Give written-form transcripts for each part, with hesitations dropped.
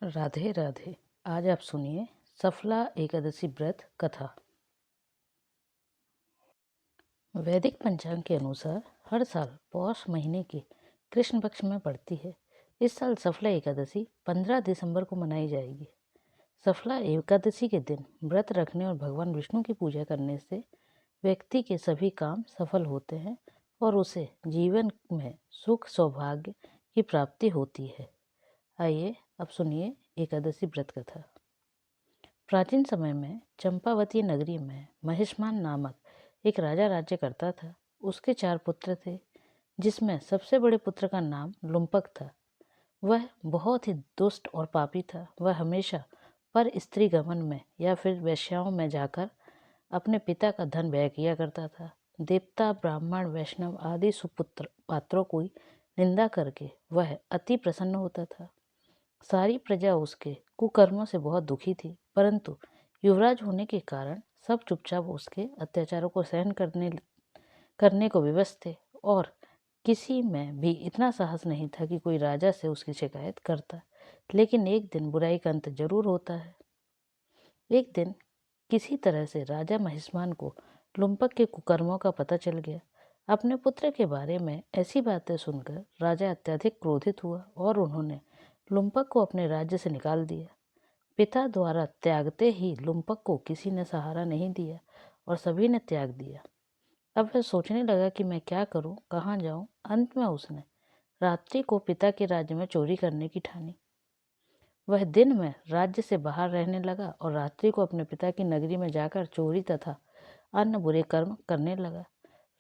राधे राधे। आज आप सुनिए सफला एकादशी व्रत कथा। वैदिक पंचांग के अनुसार हर साल पौष महीने के कृष्ण पक्ष में पड़ती है। इस साल सफला एकादशी 15 दिसंबर को मनाई जाएगी। सफला एकादशी के दिन व्रत रखने और भगवान विष्णु की पूजा करने से व्यक्ति के सभी काम सफल होते हैं और उसे जीवन में सुख सौभाग्य की प्राप्ति होती है। आइए अब सुनिए एकादशी व्रत कथा। प्राचीन समय में चंपावती नगरी में महिष्मान नामक एक राजा राज्य करता था। उसके 4 पुत्र थे, जिसमें सबसे बड़े पुत्र का नाम लुम्पक था। वह बहुत ही दुष्ट और पापी था। वह हमेशा पर स्त्री गमन में या फिर वेश्याओं में जाकर अपने पिता का धन व्यय किया करता था। देवता, ब्राह्मण, वैष्णव आदि सुपुत्र पात्रों की निंदा करके वह अति प्रसन्न होता था। सारी प्रजा उसके कुकर्मों से बहुत दुखी थी, परंतु युवराज होने के कारण सब चुपचाप उसके अत्याचारों को सहन करने को विवश थे और किसी में भी इतना साहस नहीं था कि कोई राजा से उसकी शिकायत करता। लेकिन एक दिन बुराई का अंत जरूर होता है। एक दिन किसी तरह से राजा महिष्मान को लुम्पक के कुकर्मों का पता चल गया। अपने पुत्र के बारे में ऐसी बातें सुनकर राजा अत्यधिक क्रोधित हुआ और उन्होंने लुम्पक को अपने राज्य से निकाल दिया। पिता द्वारा त्यागते ही लुम्पक को किसी ने सहारा नहीं दिया और सभी ने त्याग दिया। अब वह सोचने लगा कि मैं क्या करूं, कहाँ जाऊं। अंत में उसने रात्रि को पिता के राज्य में चोरी करने की ठानी। वह दिन में राज्य से बाहर रहने लगा और रात्रि को अपने पिता की नगरी में जाकर चोरी तथा अन्य बुरे कर्म करने लगा।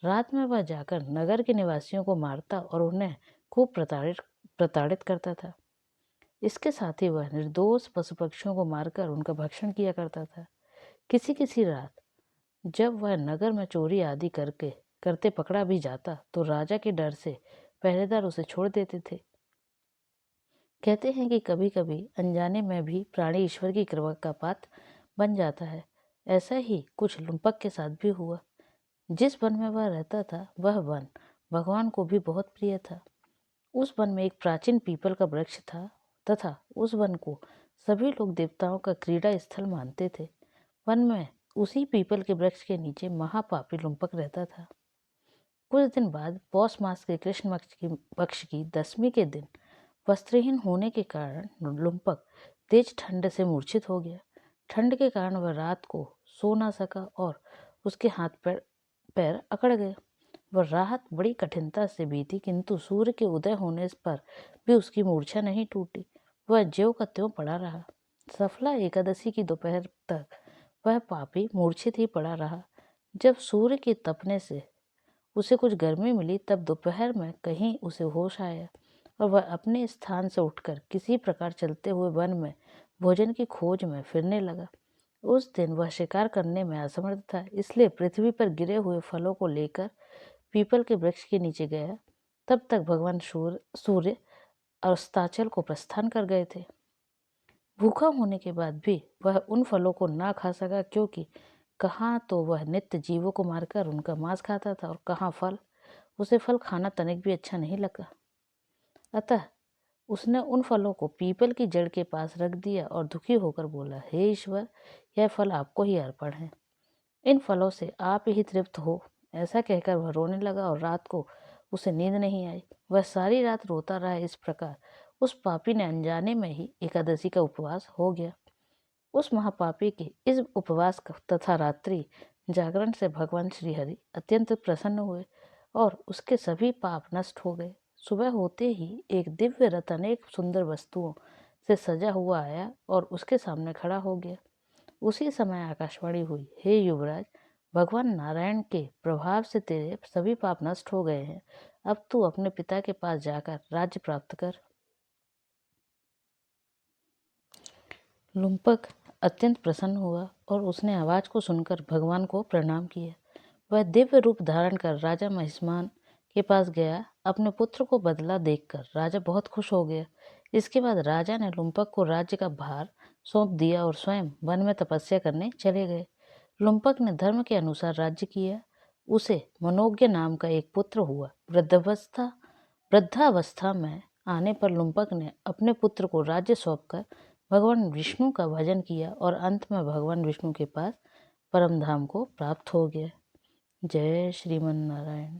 रात में वह जाकर नगर के निवासियों को मारता और उन्हें खूब प्रताड़ित करता था। इसके साथ ही वह निर्दोष पशु पक्षियों को मारकर उनका भक्षण किया करता था। किसी किसी रात जब वह नगर में चोरी आदि करते पकड़ा भी जाता तो राजा के डर से पहरेदार उसे छोड़ देते थे। कहते हैं कि कभी कभी अनजाने में भी प्राणी ईश्वर की कृपा का पात्र बन जाता है। ऐसा ही कुछ लुम्पक के साथ भी हुआ। जिस वन में वह रहता था वह वन भगवान को भी बहुत प्रिय था। उस वन में एक प्राचीन पीपल का वृक्ष था तथा उस वन को सभी लोग देवताओं का क्रीड़ा स्थल मानते थे। वन में उसी पीपल के वृक्ष के नीचे महापापी लुम्पक रहता था। कुछ दिन बाद पौष मास के कृष्ण पक्ष की 10वीं के दिन वस्त्रहीन होने के कारण लुम्पक तेज ठंड से मूर्छित हो गया। ठंड के कारण वह रात को सो ना सका और उसके हाथ पैर अकड़ गए। वह रात बड़ी कठिनता से बीती, किंतु सूर्य के उदय होने पर भी उसकी मूर्छा नहीं टूटी। वह ज्यों का त्यों पड़ा रहा। सफला एकादशी की दोपहर तक वह पापी मूर्छित ही पड़ा रहा। जब सूर्य के तपने से उसे कुछ गर्मी मिली तब दोपहर में कहीं उसे होश आया और वह अपने स्थान से उठकर किसी प्रकार चलते हुए वन में भोजन की खोज में फिरने लगा। उस दिन वह शिकार करने में असमर्थ था, इसलिए पृथ्वी पर गिरे हुए फलों को लेकर पीपल के वृक्ष के नीचे गया। तब तक भगवान सूर्य अस्ताचल को प्रस्थान कर गए थे। भूखा होने के बाद भी वह उन फलों को ना खा सका, क्योंकि कहाँ तो वह नित्य जीवों को मारकर उनका मांस खाता था और कहाँ फल। उसे फल खाना तनिक भी अच्छा नहीं लगा। अतः उसने उन फलों को पीपल की जड़ के पास रख दिया और दुखी होकर बोला, हे ईश्वर, यह फल आपको ही अर्पण है। इन फलों से आप ही तृप्त हो। ऐसा कहकर वह रोने लगा और रात को उसे नींद नहीं आई। वह सारी रात रोता रहा। इस प्रकार उस पापी ने अनजाने में ही एकादशी का उपवास हो गया। उस महापापी के इस उपवास तथा रात्रि जागरण से भगवान श्री हरि अत्यंत प्रसन्न हुए और उसके सभी पाप नष्ट हो गए। सुबह होते ही एक दिव्य रथ अनेक सुंदर वस्तुओं से सजा हुआ आया और उसके सामने खड़ा हो गया। उसी समय आकाशवाणी हुई, हे युवराज, भगवान नारायण के प्रभाव से तेरे सभी पाप नष्ट हो गए हैं। अब तू अपने पिता के पास जाकर राज्य प्राप्त कर। लुम्पक अत्यंत प्रसन्न हुआ और उसने आवाज को सुनकर भगवान को प्रणाम किया। वह दिव्य रूप धारण कर राजा महिष्मान के पास गया। अपने पुत्र को बदला देखकर राजा बहुत खुश हो गया। इसके बाद राजा ने लुम्पक को राज्य का भार सौंप दिया और स्वयं वन में तपस्या करने चले गए। लुम्पक ने धर्म के अनुसार राज्य किया। उसे मनोज्ञ नाम का एक पुत्र हुआ। वृद्धावस्था में आने पर लुम्पक ने अपने पुत्र को राज्य सौंपकर भगवान विष्णु का भजन किया और अंत में भगवान विष्णु के पास परम धाम को प्राप्त हो गया। जय श्रीमन नारायण।